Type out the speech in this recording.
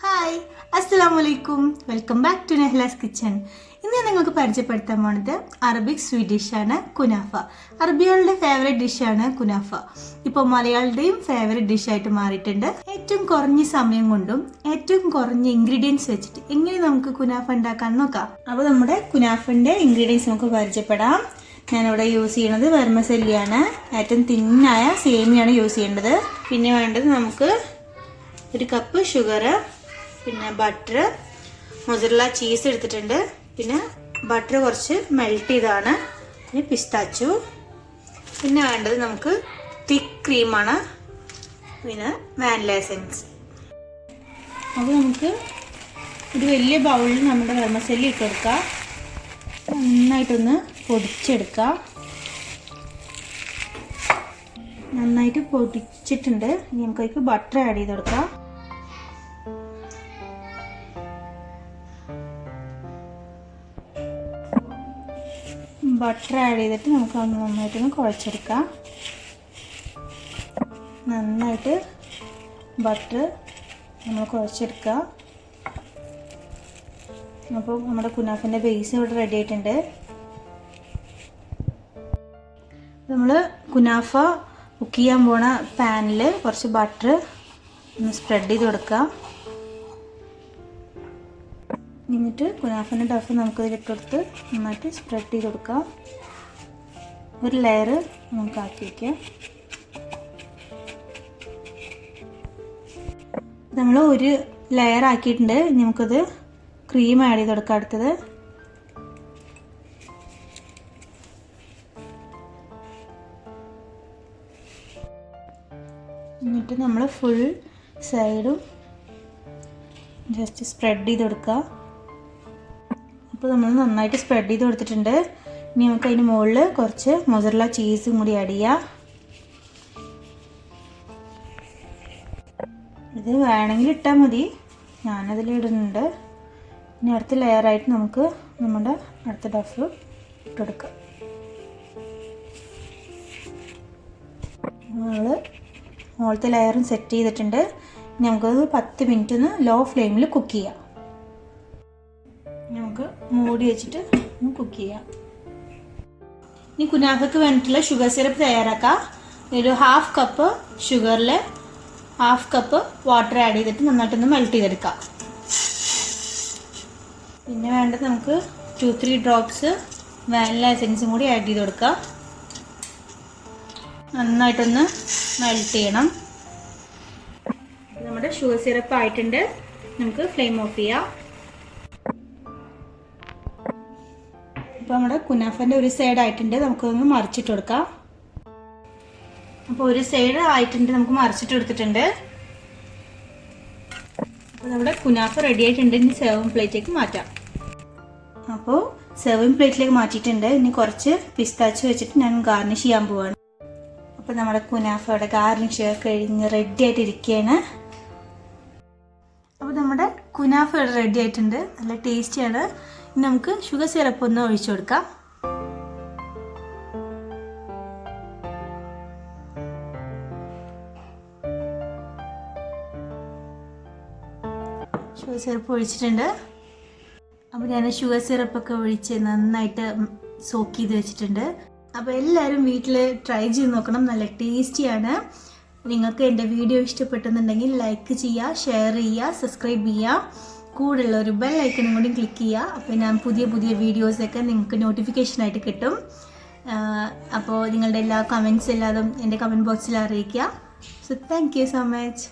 Hi, അസ്സലാമലൈക്കും. Welcome back to Nehla's kitchen. ഇന്ന് നിങ്ങൾക്ക് പരിചയപ്പെടുത്താൻ പോണത് അറബിക് സ്വീറ്റ് ഡിഷാണ് കുനാഫ. അറബികളുടെ ഫേവറേറ്റ് ഡിഷാണ് കുനാഫ. ഇപ്പോൾ മലയാളിയുടെയും ഫേവറേറ്റ് ഡിഷായിട്ട് മാറിയിട്ടുണ്ട്. ഏറ്റവും കുറഞ്ഞ സമയം കൊണ്ടും ഏറ്റവും കുറഞ്ഞ ഇൻഗ്രീഡിയൻസ് വെച്ചിട്ട് എങ്ങനെ നമുക്ക് കുനാഫ ഉണ്ടാക്കാൻ നോക്കാം. അപ്പോൾ നമ്മുടെ കുനാഫിൻ്റെ ഇൻഗ്രീഡിയൻസ് നമുക്ക് പരിചയപ്പെടാം. ഞാനിവിടെ യൂസ് ചെയ്യുന്നത് വെർമിസെല്ലിയാണ്. ഏറ്റവും തിന്നായ സേമിയാണ് യൂസ് ചെയ്യേണ്ടത്. പിന്നെ വേണ്ടത് നമുക്ക് 1 കപ്പ് ഷുഗർ, പിന്നെ ബട്ടർ, മൊസറല്ല ചീസ് എടുത്തിട്ടുണ്ട്, പിന്നെ ബട്ടർ കുറച്ച് മെൽറ്റ് ചെയ്തതാണ്, പിന്നെ പിസ്താച്ചു, പിന്നെ വേണ്ടത് നമുക്ക് തിക്ക് ക്രീമാണ്, പിന്നെ വാനില എസൻസ്. അപ്പോൾ നമുക്ക് ഒരു വലിയ ബൗളിൽ നമ്മുടെ വെർമിസെല്ലി ഇട്ട് കൊടുക്കുക. നന്നായിട്ടൊന്ന് പൊടിച്ചെടുക്കുക. നന്നായിട്ട് പൊടിച്ചിട്ടുണ്ട്. ഇനി നമുക്കതിലേക്ക് ബട്ടർ ആഡ് ചെയ്ത് കൊടുക്കാം. ബട്ടർ ആഡ് ചെയ്തിട്ട് നമുക്ക് നന്നായിട്ടൊന്ന് കുഴച്ചെടുക്കാം. നന്നായിട്ട് ബട്ടർ നമ്മൾ കുഴച്ചെടുക്കുക. അപ്പോൾ നമ്മുടെ കുനാഫിൻ്റെ ബേസ് ഇവിടെ റെഡി ആയിട്ടുണ്ട്. നമ്മൾ കുനാഫ കുക്ക് ചെയ്യാൻ പോണ പാനിൽ കുറച്ച് ബട്ടർ ഒന്ന് സ്പ്രെഡ് ചെയ്ത് കൊടുക്കുക. എന്നിട്ട് കുനാഫിൻ്റെ ഡഫ് നമുക്കതിലിട്ട് കൊടുത്ത് നന്നായിട്ട് സ്പ്രെഡ് ചെയ്ത് കൊടുക്കുക. ഒരു ലെയർ നമുക്ക് ആക്കി വയ്ക്കാം. നമ്മൾ ഒരു ലെയർ ആക്കിയിട്ടുണ്ട്. നമുക്കത് ക്രീം ആഡ് ചെയ്ത് കൊടുക്കാം. അടുത്തത് എന്നിട്ട് നമ്മൾ ഫുൾ സൈഡും ജസ്റ്റ് സ്പ്രെഡ് ചെയ്ത് കൊടുക്കുക. അപ്പോൾ നമ്മൾ നന്നായിട്ട് സ്പ്രെഡ് ചെയ്ത് കൊടുത്തിട്ടുണ്ട്. ഇനി നമുക്ക് അതിന് മുകളിൽ കുറച്ച് മൊസറല്ല ചീസും കൂടി ആഡ് ചെയ്യാം. ഇത് വേണമെങ്കിൽ ഇട്ടാൽ മതി, ഞാനതിൽ ഇടുന്നുണ്ട്. ഇനി അടുത്ത ലെയറായിട്ട് നമുക്ക് നമ്മുടെ അടുത്ത ഡഫ് ഇട്ടെടുക്കാം. നമ്മൾ മുകളിലത്തെ ലെയറും സെറ്റ് ചെയ്തിട്ടുണ്ട്. ഇനി നമുക്കത് 10 മിനിറ്റ് ഒന്ന് ലോ ഫ്ലെയിമിൽ കുക്ക് ചെയ്യാം. നമുക്ക് മൂടി വെച്ചിട്ട് കുക്ക് ചെയ്യാം. ഇനി കുനാഫയ്ക്ക് വേണ്ടിയിട്ടുള്ള ഷുഗർ സിറപ്പ് തയ്യാറാക്കാം. ഒരു 1/2 കപ്പ് ഷുഗറിൽ 1/2 കപ്പ് വാട്ടർ ആഡ് ചെയ്തിട്ട് നന്നായിട്ടൊന്ന് മെൽറ്റ് ചെയ്തെടുക്കാം. പിന്നെ വേണ്ടത് നമുക്ക് 2-3 ഡ്രോപ്സ് വാനില എസൻസും കൂടി ആഡ് ചെയ്ത് കൊടുക്കാം. നന്നായിട്ടൊന്ന് മെൽറ്റ് ചെയ്യണം. നമ്മുടെ ഷുഗർ സിറപ്പ് ആയിട്ടുണ്ട്. നമുക്ക് ഫ്ലെയിം ഓഫ് ചെയ്യാം. ഇപ്പോൾ നമ്മുടെ കുനാഫൻ്റെ ഒരു സൈഡ് ആയിട്ടുണ്ട്. നമുക്കൊന്ന് മറിച്ചിട്ട് കൊടുക്കാം. അപ്പോൾ ഒരു സൈഡ് ആയിട്ടുണ്ട്, നമുക്ക് മറിച്ചിട്ട് എടുത്തിട്ടുണ്ട്. അപ്പോൾ നമ്മുടെ കുനാഫ റെഡി ആയിട്ടുണ്ട്. ഇനി സെർവിങ് പ്ലേറ്റിലേക്ക് മാറ്റാം. അപ്പോൾ സെർവിങ് പ്ലേറ്റിലേക്ക് മാറ്റിയിട്ടുണ്ട്. ഇനി കുറച്ച് പിസ്താച്ചു വെച്ചിട്ട് ഞാൻ ഗാർണിഷ് ചെയ്യാൻ പോവാണ്. അപ്പോൾ നമ്മുടെ കുനാഫയുടെ ഗാർണിഷ് കഴിഞ്ഞ് റെഡി ആയിട്ട് ഇരിക്കുകയാണ്. അപ്പോൾ നമ്മുടെ കുനാഫ റെഡി ആയിട്ടുണ്ട്. നല്ല ടേസ്റ്റിയാണ്. ഇനി നമുക്ക് ഷുഗർ സിറപ്പ് ഒന്ന് ഒഴിച്ചു കൊടുക്കാം. ഷുഗർ സിറപ്പ് ഒഴിച്ചിട്ടുണ്ട്. അപ്പോൾ ഞാൻ ഷുഗർ സിറപ്പൊക്കെ ഒഴിച്ച് നന്നായിട്ട് സോക്ക് ചെയ്ത് വെച്ചിട്ടുണ്ട്. അപ്പോൾ എല്ലാവരും വീട്ടിൽ ട്രൈ ചെയ്ത് നോക്കണം. നല്ല ടേസ്റ്റിയാണ്. നിങ്ങൾക്ക് എൻ്റെ വീഡിയോ ഇഷ്ടപ്പെട്ടെന്നുണ്ടെങ്കിൽ ലൈക്ക് ചെയ്യുക, ഷെയർ ചെയ്യുക, സബ്സ്ക്രൈബ് ചെയ്യുക. കൂടെയുള്ള ഒരു ബെൽ ഐക്കണും കൂടി ക്ലിക്ക് ചെയ്യുക. അപ്പോൾ ഞാൻ പുതിയ വീഡിയോസൊക്കെ നിങ്ങൾക്ക് നോട്ടിഫിക്കേഷനായിട്ട് കിട്ടും. അപ്പോൾ നിങ്ങളുടെ എല്ലാ കമൻറ്റ്സ് എല്ലാതും എൻ്റെ കമൻറ്റ് ബോക്സിൽ അറിയിക്കുക. So thank you so much.